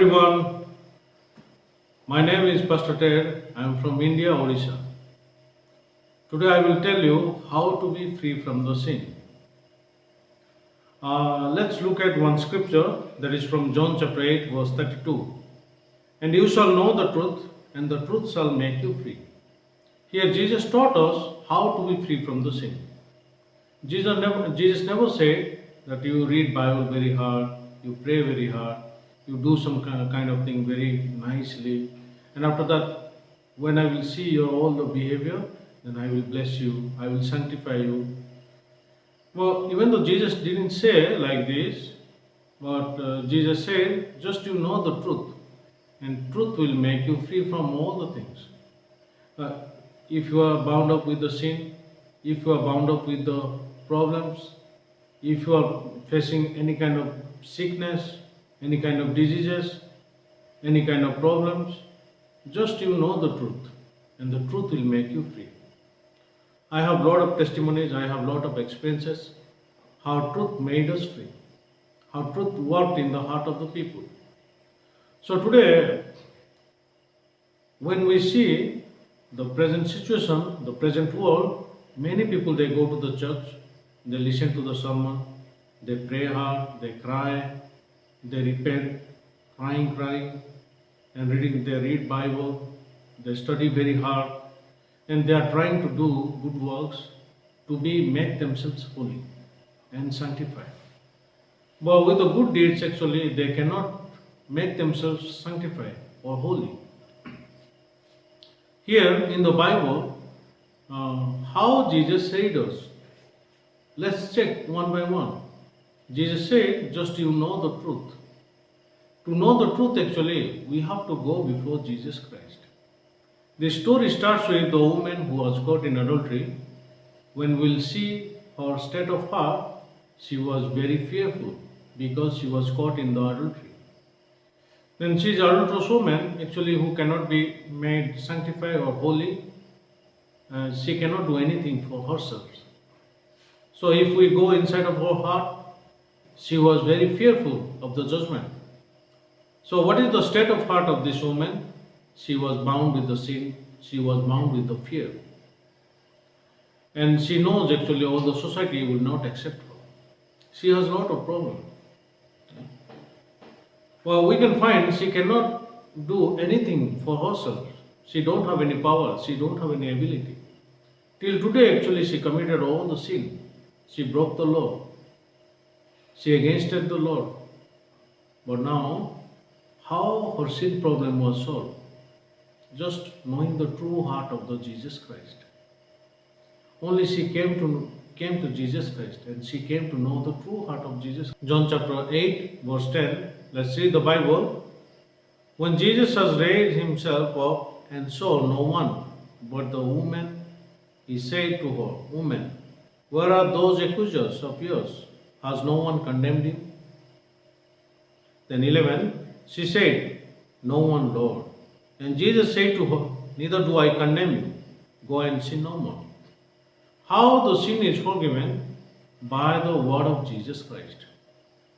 everyone, my name is Pastor Ted. I am from India, Odisha. Today I will tell you how to be free from the sin. Let's look at one scripture that is from John chapter 8, verse 32. And you shall know the truth, and the truth shall make you free. Here Jesus taught us how to be free from the sin. Jesus never said that you read Bible very hard, you pray very hard, you do some kind of thing very nicely, and after that, when I will see your all the behavior, then I will bless you, I will sanctify you. Well, even though Jesus didn't say like this, but Jesus said, just you know the truth, and truth will make you free from all the things. If you are bound up with the sin, if you are bound up with the problems, if you are facing any kind of sickness, any kind of diseases, any kind of problems, just you know the truth, and the truth will make you free. I have lot of testimonies, I have lot of experiences, how truth made us free, how truth worked in the heart of the people. So today, when we see the present situation, the present world, many people they go to the church, they listen to the sermon, they pray hard, they cry, they repent, crying, and they read Bible, they study very hard, and they are trying to do good works to make themselves holy and sanctified. But with the good deeds, actually, they cannot make themselves sanctified or holy. Here in the Bible, how Jesus said us. Let's check one by one. Jesus said, just you know the truth. To know the truth, actually, we have to go before Jesus Christ. The story starts with the woman who was caught in adultery. When we'll see her state of heart, she was very fearful because she was caught in the adultery. Then she is an adulterous woman, actually, who cannot be made sanctified or holy. She cannot do anything for herself. So if we go inside of her heart, she was very fearful of the judgment. So what is the state of heart of this woman? She was bound with the sin, she was bound with the fear. And she knows actually all the society will not accept her. She has a lot of problem. Well, we can find she cannot do anything for herself. She don't have any power, she don't have any ability. Till today actually she committed all the sin. She broke the law. She against the Lord. But now, how her sin problem was solved? Just knowing the true heart of the Jesus Christ. Only she came to Jesus Christ, and she came to know the true heart of Jesus. John chapter 8, verse 10. Let's read the Bible. When Jesus has raised himself up and saw no one but the woman, he said to her, Woman, where are those accusers of yours? Has no one condemned you? Then 11, she said, No one, Lord. And Jesus said to her, Neither do I condemn you. Go and sin no more. How the sin is forgiven? By the word of Jesus Christ.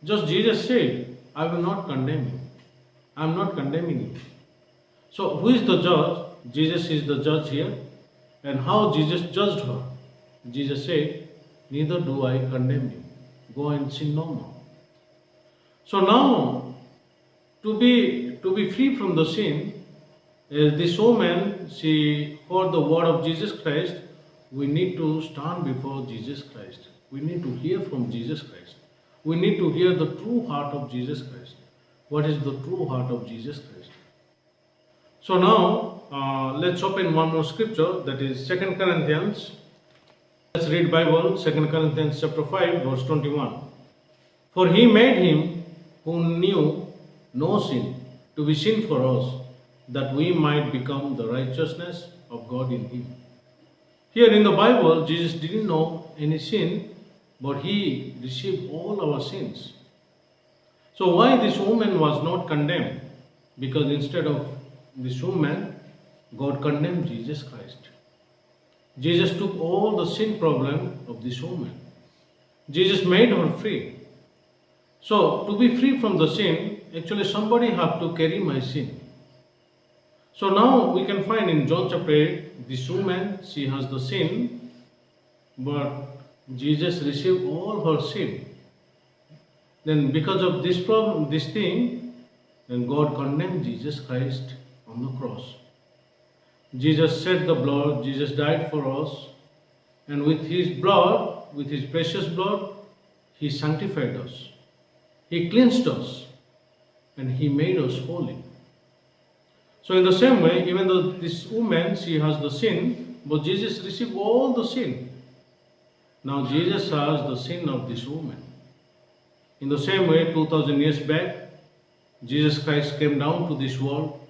Just Jesus said, I will not condemn you. I am not condemning you. So who is the judge? Jesus is the judge here. And how Jesus judged her? Jesus said, Neither do I condemn you. Go and sin no more. So now, to be free from the sin, this woman, she heard the word of Jesus Christ. We need to stand before Jesus Christ. We need to hear from Jesus Christ. We need to hear the true heart of Jesus Christ. What is the true heart of Jesus Christ? So now, let's open one more scripture, that is 2 Corinthians. Let's read Bible, 2 Corinthians chapter 5, verse 21. For he made him who knew no sin to be sin for us, that we might become the righteousness of God in him. Here in the Bible, Jesus didn't know any sin, but he received all our sins. So why this woman was not condemned? Because instead of this woman, God condemned Jesus Christ. Jesus took all the sin problem of this woman. Jesus made her free. So to be free from the sin, actually somebody have to carry my sin. So now we can find in John chapter 8, this woman, she has the sin, but Jesus received all her sin. Then because of this problem, this thing, then God condemned Jesus Christ on the cross. Jesus shed the blood, Jesus died for us, and with his blood, with his precious blood, he sanctified us. He cleansed us, and he made us holy. So in the same way, even though this woman, she has the sin, but Jesus received all the sin. Now Jesus has the sin of this woman. In the same way, 2000 years back, Jesus Christ came down to this world.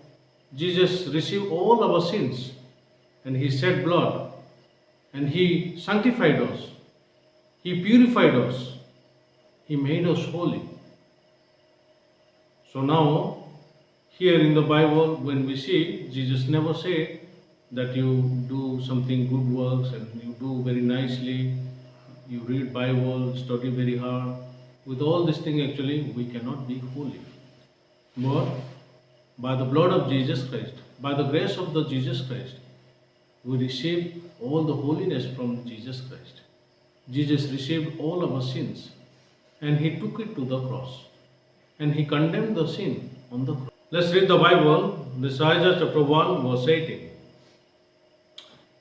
Jesus received all our sins, and he shed blood, and he sanctified us. He purified us. He made us holy. So now, here in the Bible, when we see, Jesus never said that you do something good works and you do very nicely, you read Bible, study very hard. With all this thing, actually, we cannot be holy. But by the blood of Jesus Christ, by the grace of the Jesus Christ, we receive all the holiness from Jesus Christ. Jesus received all our sins, and he took it to the cross, and he condemned the sin on the cross. Let's read the Bible. This Isaiah chapter 1 verse 18.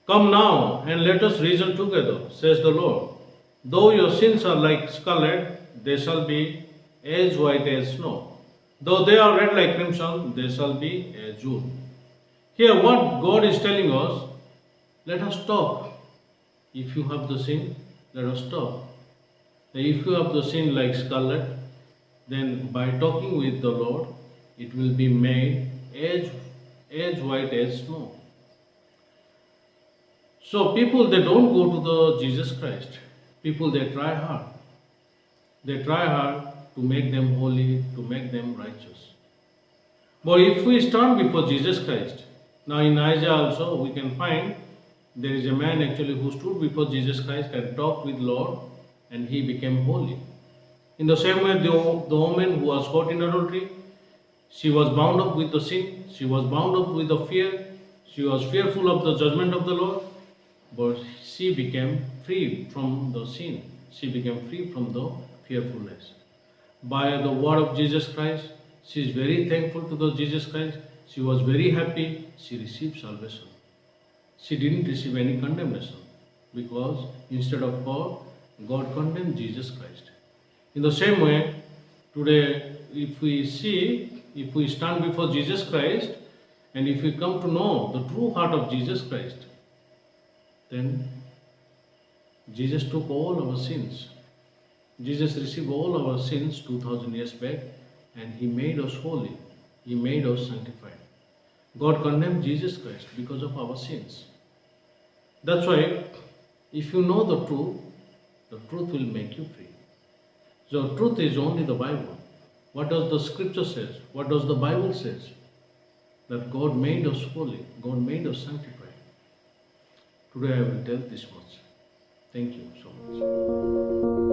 Come now and let us reason together, says the Lord. Though your sins are like scarlet, they shall be as white as snow. Though they are red like crimson, they shall be as wool. Here what God is telling us, let us stop. If you have the sin, let us stop. If you have the sin like scarlet, then by talking with the Lord, it will be made as white as snow. So people, they don't go to the Jesus Christ. People, they try hard. They try hard to make them holy, to make them righteous. But if we stand before Jesus Christ, now in Isaiah also we can find there is a man actually who stood before Jesus Christ and talked with Lord, and he became holy. In the same way, the woman who was caught in adultery, she was bound up with the sin, she was bound up with the fear, she was fearful of the judgment of the Lord, but she became free from the sin, she became free from the fearfulness. By the word of Jesus Christ, she is very thankful to the Jesus Christ, she was very happy, she received salvation. She didn't receive any condemnation, because instead of her, God condemned Jesus Christ. In the same way, today, if we stand before Jesus Christ, and if we come to know the true heart of Jesus Christ, then Jesus took all our sins. Jesus received all our sins 2000 years back, and he made us holy. He made us sanctified. God condemned Jesus Christ because of our sins. That's why, if you know the truth will make you free. So truth is only the Bible. What does the scripture says? What does the Bible says? That God made us holy. God made us sanctified. Today I will tell this much. Thank you so much.